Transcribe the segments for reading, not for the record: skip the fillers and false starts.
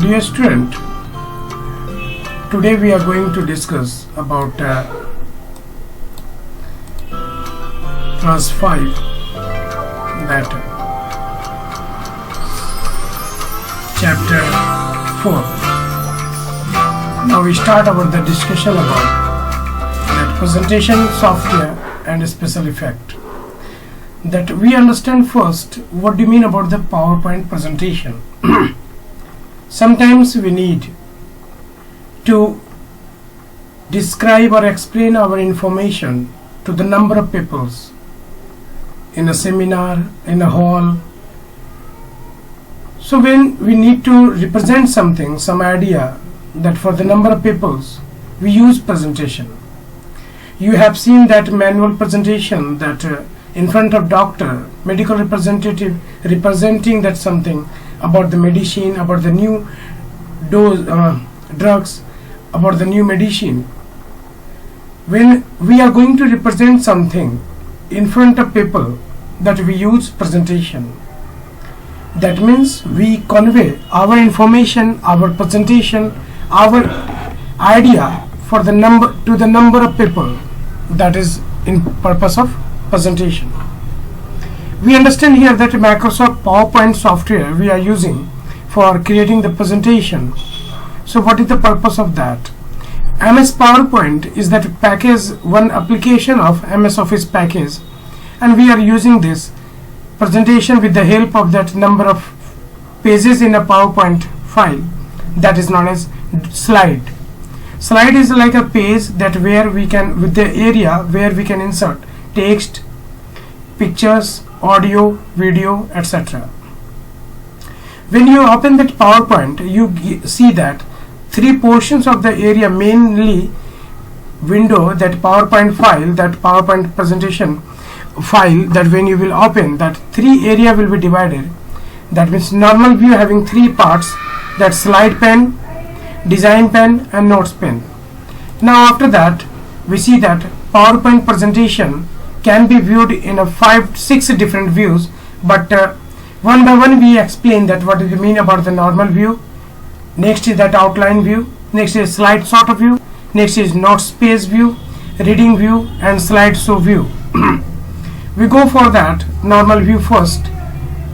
Dear student, today we are going to discuss about class 5, that chapter 4. Now we start about the discussion about that presentation software and special effect. That we understand first what do you mean about the PowerPoint presentation. Sometimes we need to describe or explain our information to the number of peoples in a seminar, in a hall. So when we need to represent something, some idea, that for the number of peoples, we use presentation. You have seen that manual presentation that in front of doctor, medical representative representing that something about the medicine, about the new dose, drugs, about the new medicine. When we are going to represent something in front of people, that we use presentation. That means we convey our information, our presentation, our idea for the number of people. That is in purpose of presentation. We understand here that Microsoft PowerPoint software we are using for creating the presentation. So what is the purpose of that? MS PowerPoint is that package, one application of MS Office package, and we are using this presentation with the help of that number of pages in a PowerPoint file that is known as slide. Slide is like a page that where we can, with the area where we can insert text, pictures, audio, video, etc. When you open that PowerPoint, you see that three portions of the area, mainly window, that PowerPoint file, that PowerPoint presentation file, that when you will open, that three area will be divided. That means normal view having three parts, that slide pane, design pane and notes pane. Now after that we see that PowerPoint presentation can be viewed in a 5-6 different views, but one by one we explain that what do you mean about the normal view. Next is that outline view, next is slide sorter view, next is notes page view, reading view and slide show view. We go for that normal view first.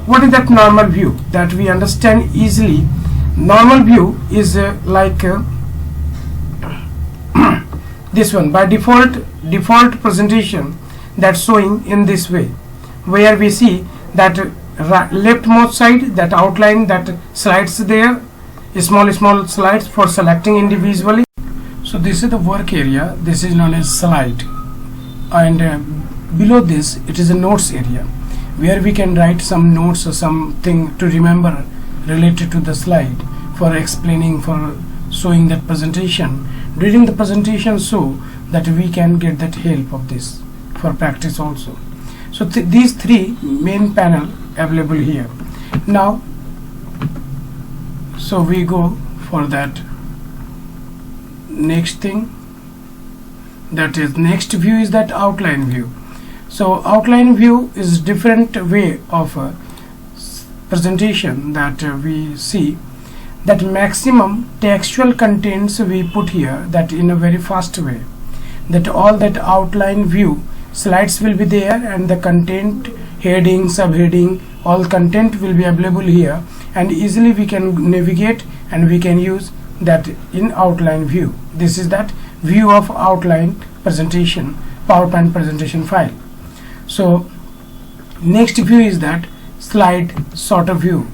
What is that normal view? That we understand easily. Normal view is this one. By default presentation that's showing in this way, where we see that leftmost side, that outline, that slides there, small slides for selecting individually. So this is the work area, this is known as slide, and below this it is a notes area where we can write some notes or something to remember related to the slide, for explaining, for showing that presentation during the presentation, so that we can get that help of this for practice also. So these three main panel available here. Now so we go for that next thing, that is next view is that outline view. So outline view is different way of presentation that we see that maximum textual contents we put here, that in a very fast way, that all that outline view slides will be there and the content, heading, subheading, all content will be available here, and easily we can navigate and we can use that in outline view. This is that view of outline presentation, PowerPoint presentation file. So next view is that slide sorter view.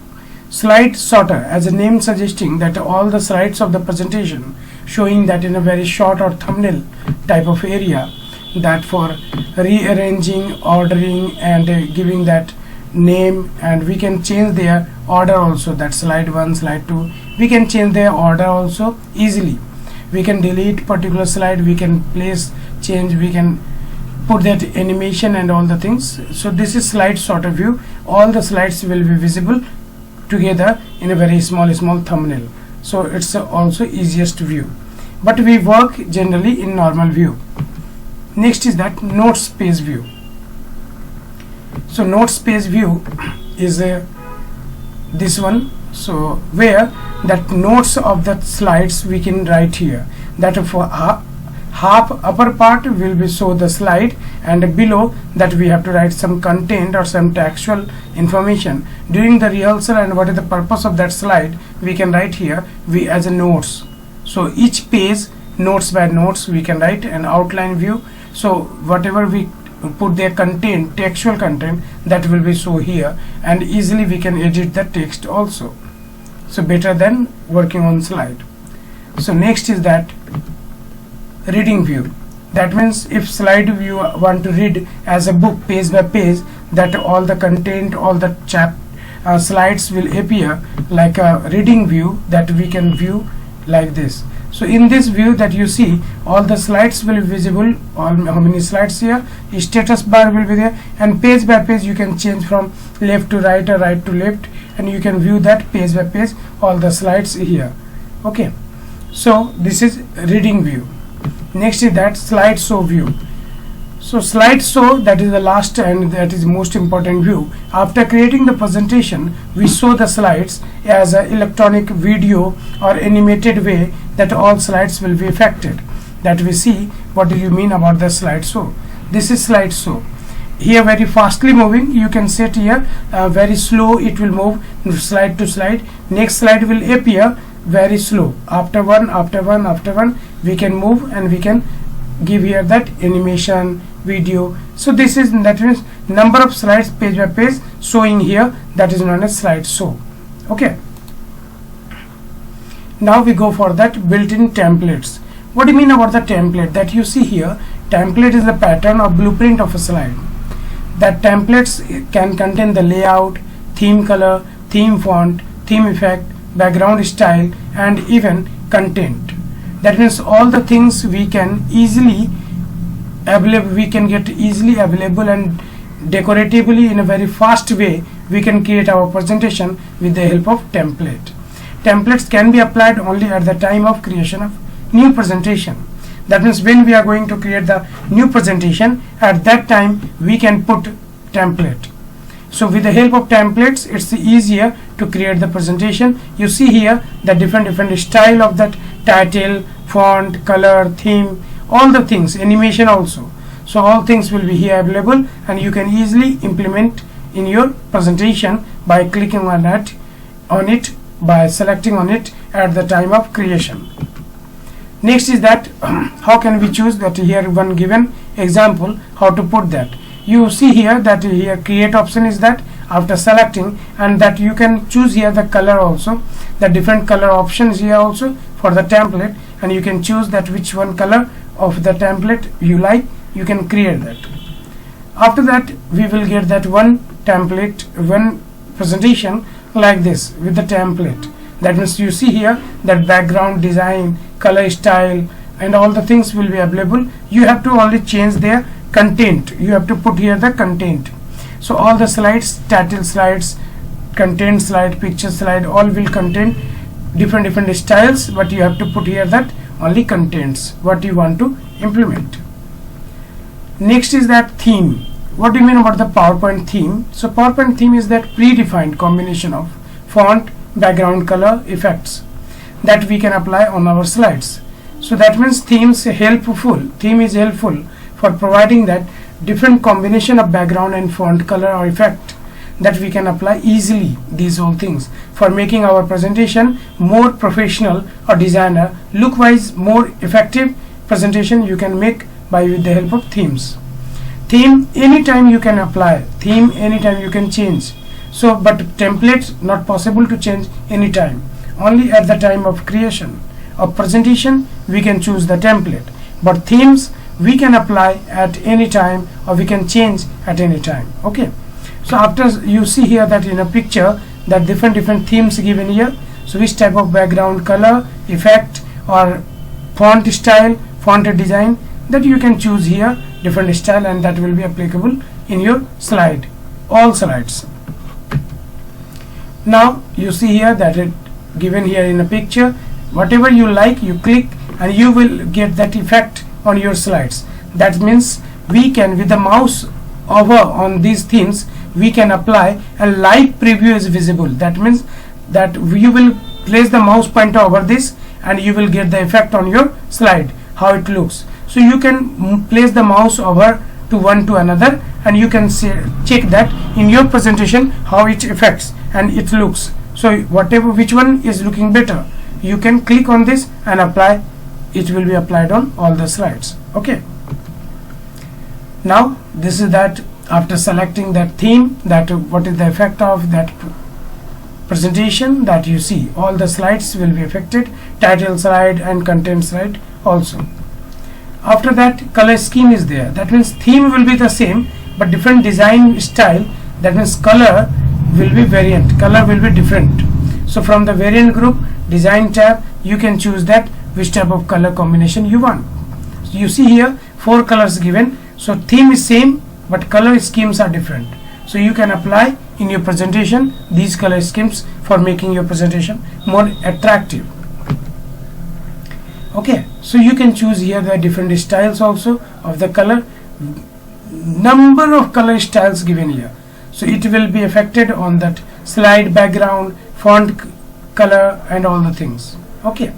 Slide sorter, as a name suggesting, that all the slides of the presentation showing that in a very short or thumbnail type of area, that for rearranging, ordering and giving that name, and we can change their order also, that slide 1, slide 2, we can change their order also easily. We can delete particular slide, we can place, change, we can put that animation and all the things. So this is slide sorter view. All the slides will be visible together in a very small thumbnail. So it's also easiest view, but we work generally in normal view. Next is that notes page view. So notes page view is this one, so where that notes of the slides we can write here. That for half upper part will be show the slide, and below that we have to write some content or some textual information during the rehearsal, and what is the purpose of that slide we can write here we as a notes. So each page, notes by notes, we can write an outline view. So whatever we put their content, textual content, that will be show here, and easily we can edit the text also. So better than working on slide. So next is that reading view. That means if slide view want to read as a book page by page, that all the content, all the slides will appear like a reading view that we can view like this. So in this view that you see, all the slides will be visible, how many slides here, status bar will be there, and page by page you can change from left to right or right to left, and you can view that page by page all the slides here. Okay, so this is reading view. Next is that slide show view. So slide show, that is the last and that is most important view. After creating the presentation, we show the slides as an electronic video or animated way that all slides will be affected. That we see what do you mean about the slide show. This is slide show. Here very fastly moving, you can set here very slow, it will move slide to slide. Next slide will appear very slow. After one, after one, after one, we can move and we can give here that animation video. So this is, that means number of slides page by page showing here, that is known as slide show. Okay, now we go for that built-in templates. What do you mean about the template? That you see here, template is the pattern or blueprint of a slide. That templates can contain the layout, theme color, theme font, theme effect, background style, and even content. That means all the things we can easily available, we can get easily available and decoratively in a very fast way. We can create our presentation with the help of template. Templates can be applied only at the time of creation of new presentation. That means when we are going to create the new presentation, at that time we can put template. So with the help of templates, it's easier to create the presentation. You see here the different style of that title, font, color, theme, all the things, animation also. So all things will be here available, and you can easily implement in your presentation by clicking on it, by selecting on it at the time of creation. Next is that how can we choose that? Here one given example how to put that. You see here that here create option is that after selecting, and that you can choose here the color also, the different color options here also for the template, and you can choose that which one color of the template you like, you can create that. After that we will get that one template, one presentation like this with the template. That means you see here that background design, color style, and all the things will be available. You have to only change their content. You have to put here the content. So all the slides, title slides, content slide, picture slide, all will contain different styles, but you have to put here that only contents what you want to implement. Next is that theme. What do you mean about the PowerPoint theme? So PowerPoint theme is that predefined combination of font, background color, effects that we can apply on our slides. So that means theme is helpful for providing that different combination of background and font color or effect that we can apply easily, these all things, for making our presentation more professional or designer look wise more effective presentation you can make by with the help of themes. Theme anytime you can apply, theme anytime you can change. So but templates not possible to change anytime, only at the time of creation of presentation we can choose the template, but themes we can apply at any time or we can change at any time. Okay, so after you see here that in a picture that different themes given here. So which type of background color, effect, or font style, font design, that you can choose here different style, and that will be applicable in your slide, all slides. Now you see here that it given here in a picture, whatever you like you click and you will get that effect on your slides. That means we can with the mouse over on these themes we can apply a live preview is visible. That means that you will place the mouse pointer over this and you will get the effect on your slide, how it looks. So you can place the mouse over to one to another and you can check that in your presentation how it affects and it looks. So which one is looking better, you can click on this and apply. It will be applied on all the slides. Okay, now this is that after selecting that theme, that what is the effect of that presentation, that you see all the slides will be affected, title slide and content slide also. After that, color scheme is there. That means theme will be the same but different design style. That means color will be variant, color will be different. So from the variant group, design tab, you can choose that which type of color combination you want. So you see here 4 colors given. So theme is same but color schemes are different. So you can apply in your presentation these color schemes for making your presentation more attractive. Okay, so you can choose here the different styles also of the color, number of color styles given here. So it will be affected on that slide background, font color and all the things. Okay,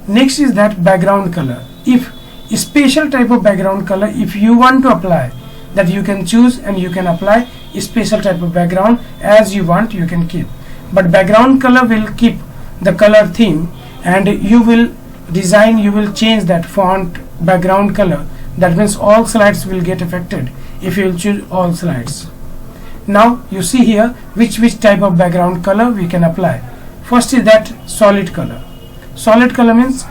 next is that background color. If a special type of background color, if you want to apply, that you can choose and you can apply a special type of background as you want, you can keep. But background color will keep the color theme and you will design, you will change that font background color. That means all slides will get affected if you will choose all slides. Now you see here which type of background color we can apply. First is that solid color. Solid color means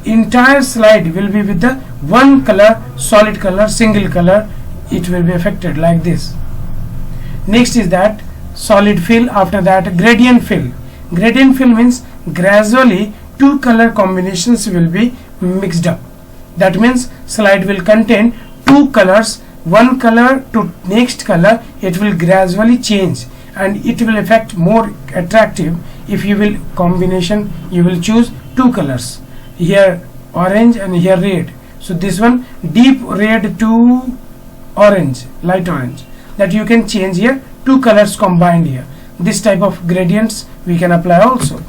entire slide will be with the one color, solid color, single color. It will be affected like this. Next is that solid fill. After that, gradient fill. Gradient fill means gradually 2 color combinations will be mixed up. That means slide will contain 2 colors, one color to next color. It will gradually change and it will affect more attractive if you will combination. You will choose 2 colors, here orange and here red. So this one deep red to orange, light orange, that you can change here, 2 colors combined here. This type of gradients we can apply also.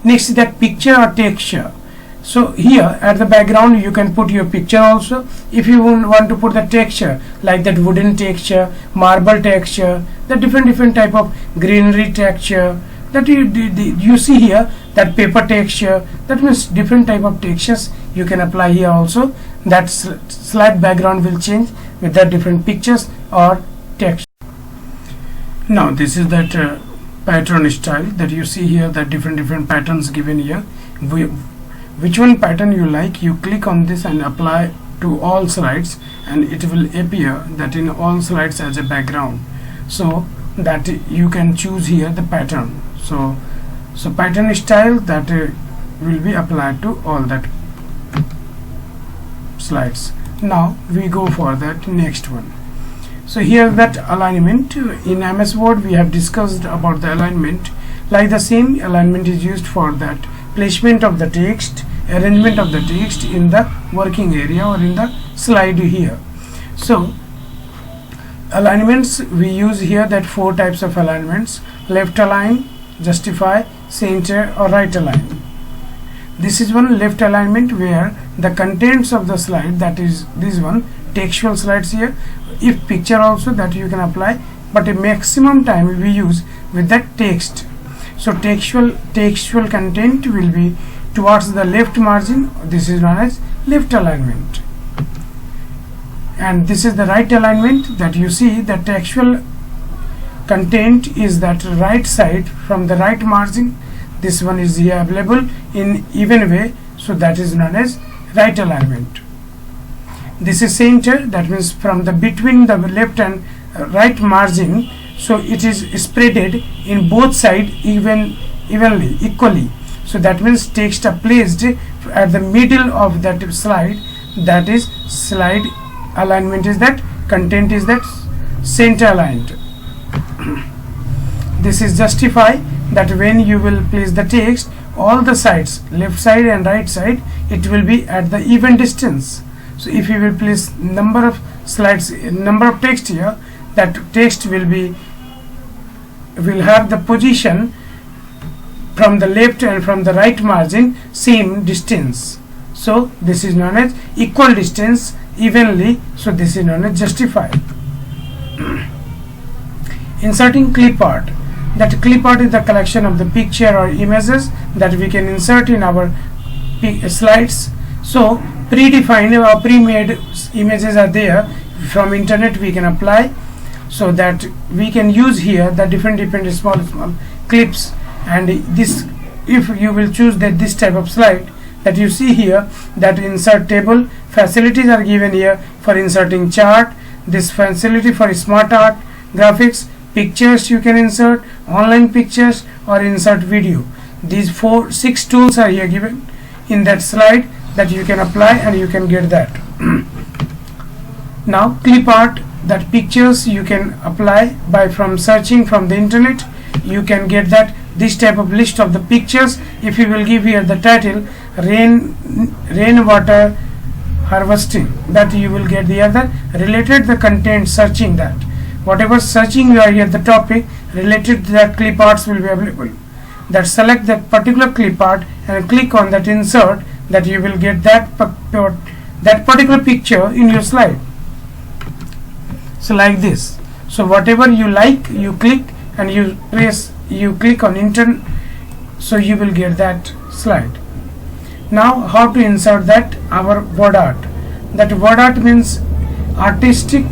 Next is that picture or texture. So here at the background you can put your picture also. If you want to put the texture like that wooden texture, marble texture, the different type of greenery texture, that you see here, that paper texture, that means different type of textures you can apply here also. That slide background will change with the different pictures or text. Now this is that pattern style that you see here, that different patterns given here. Which one pattern you like, you click on this and apply to all slides and it will appear that in all slides as a background. So that you can choose here the pattern. So pattern style that will be applied to all that slides. Now we go for that next one. So here that alignment, in MS Word we have discussed about the alignment. Like the same alignment is used for that placement of the text, arrangement of the text in the working area or in the slide here. So alignments we use here, that 4 types of alignments: left align, justify, center or right align. This is one left alignment where the contents of the slide, that is this one, textual slides here. If picture also, that you can apply, but a maximum time we use with that text. So textual content will be towards the left margin. This is known as left alignment. And this is the right alignment, that you see the textual content is that right side from the right margin. This one is here available in even way, so that is known as right alignment. This is center, that means from the between the left and right margin, so it is spreaded in both sides equally. So that means text are placed at the middle of that slide, that is slide alignment is that, content is that center aligned. This is justify, that when you will place the text, all the sides, left side and right side, it will be at the even distance. So if you will place number of slides, number of text here, that text will have the position from the left and from the right margin same distance. So this is known as equal distance evenly. So this is known as justified. Inserting clip art. That clip art is the collection of the picture or images that we can insert in our slides. So predefined or pre-made images are there from internet we can apply, so that we can use here the different small clips. And this, if you will choose that this type of slide that you see here, that insert table facilities are given here for inserting chart, this facility for smart art, graphics, pictures you can insert, online pictures, or insert video. These 6 tools are here given in that slide that you can apply and you can get that. Now clip art, that pictures you can apply by from searching from the internet. You can get that this type of list of the pictures. If you will give here the title rainwater harvesting, that you will get the other related the content, searching that whatever searching you are here the topic related to that clip arts will be available. That select that particular clip art and click on that insert, that you will get that particular picture in your slide. So like this. So whatever you like, you click and you click on internet, so you will get that slide. Now how to insert that our word art. That word art means artistic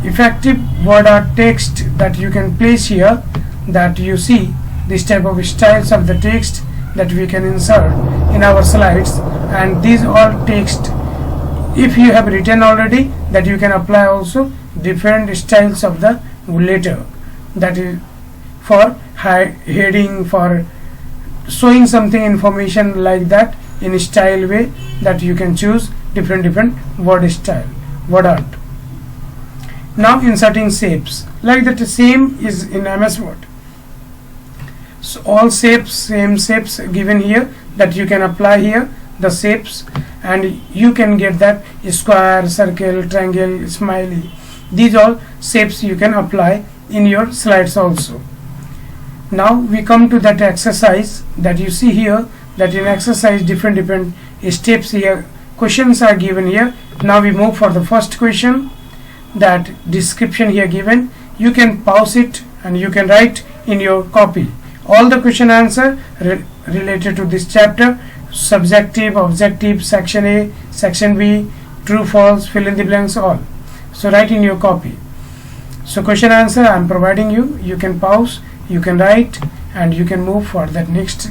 effective word art text that you can place here, that you see this type of styles of the text that we can insert in our slides. And these all text, if you have written already, that you can apply also different styles of the letter, that is for heading, for showing something information like that in a style way, that you can choose different word style, word art. Now inserting shapes, like that same is in MS Word. So all shapes, same shapes given here, that you can apply here the shapes, and you can get that square, circle, triangle, smiley. These all shapes you can apply in your slides also. Now we come to that exercise that you see here, that in exercise different steps here, questions are given here. Now we move for the first question. That description here given, you can pause it and you can write in your copy all the question answer related to this chapter: subjective, objective, section A, section B, true, false, fill in the blanks, all. So write in your copy. So question answer I am providing you, you can pause, you can write, and you can move for that next.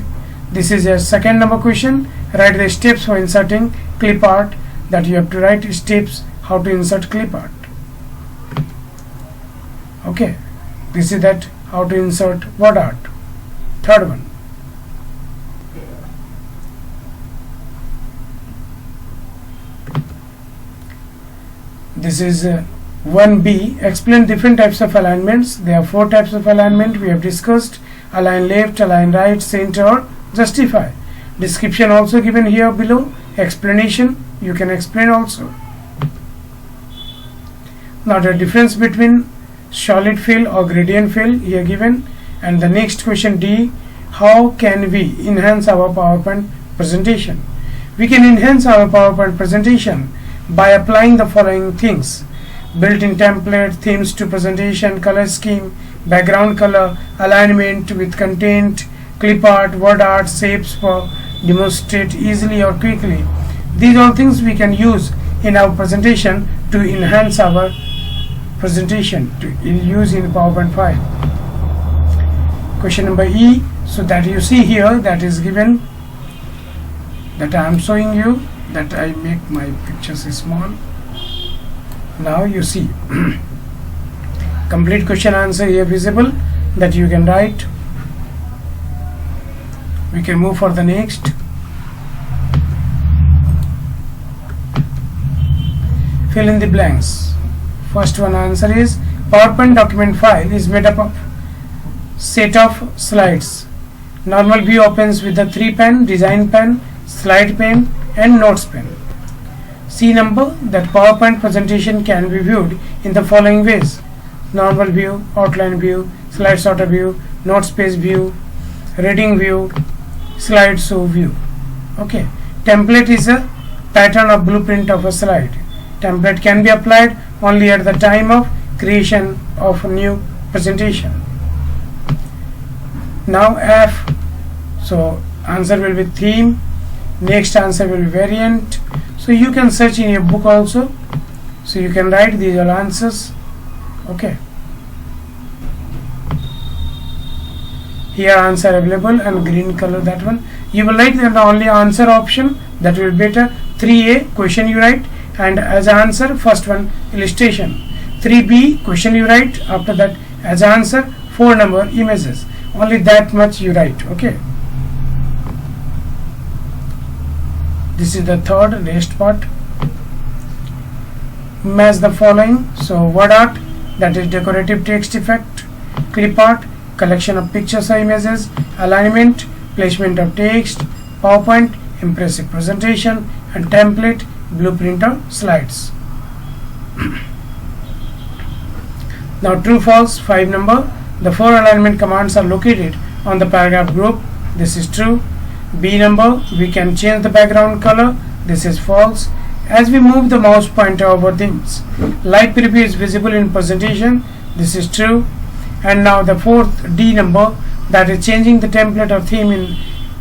This is a second number question. Write the steps for inserting clip art, that you have to write steps how to insert clip art. Okay, this is that how to insert word art. Third one. This is 1B. Explain different types of alignments. There are 4 types of alignment we have discussed: align left, align right, center, or justify. Description also given here below. Explanation, you can explain also. Now the difference between solid fill or gradient fill here given. And the next question D, how can we enhance our PowerPoint presentation? We can enhance our PowerPoint presentation by applying the following things: built-in template, themes to presentation, color scheme, background color, alignment with content, clip art, word art, shapes for demonstrate easily or quickly. These are things we can use in our presentation to enhance our presentation, to use in PowerPoint file. Question number E, so that you see here, that is given, that I am showing you, that I make my pictures small. Now you see complete question answer here visible, that you can write. We can move for the next. Fill in the blanks. First one answer is PowerPoint document file is made up of set of slides. Normal view opens with the 3 pane, design pane, slide pane, and notes pane. See number, that PowerPoint presentation can be viewed in the following ways: normal view, outline view, slide sorter view, notes page view, reading view, slideshow view. Okay, template is a pattern or blueprint of a slide. Template can be applied only at the time of creation of a new presentation. Now F, so answer will be theme, next answer will be variant. So you can search in your book also, so you can write these are answers. Okay, here answer available and green color, that one you will write the only answer option, that will be better. 3A question you write, and as answer first one illustration. 3B question you write, after that as answer 4 number images, only that much you write. Okay, this is the third next part. Match the following. So word art, that is decorative text effect. Clip art, collection of pictures or images. Alignment, placement of text. PowerPoint, impressive presentation. And template, blueprint of slides. Now true false, 5 number. The 4 alignment commands are located on the paragraph group. This is true. B number, we can change the background color. This is false. As we move the mouse pointer over things, live preview is visible in presentation. This is true. And now the 4th D number, that is changing the template or theme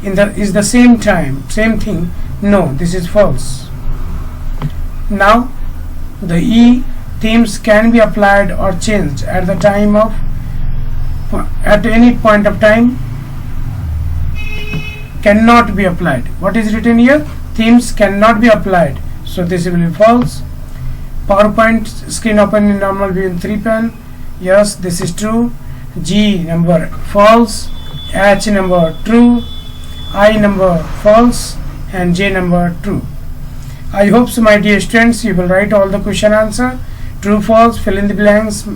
is the same thing. No, this is false. Now the E, themes can be applied or changed at the time of, at any point of time, cannot be applied. What is written here? Themes cannot be applied, so this will be false. PowerPoint screen open in normal view in 3 pane. Yes, this is true. G number false, H number true, I number false, and J number true. I hope so, my dear students, you will write all the question answer, true, false, fill in the blanks,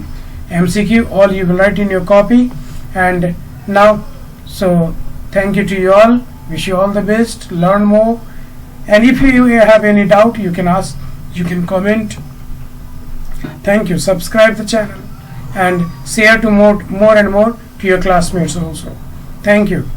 MCQ, all you will write in your copy. And now, so thank you to you all. Wish you all the best. Learn more. And if you have any doubt, you can ask, you can comment. Thank you. Subscribe the channel and share to more and more to your classmates also. Thank you.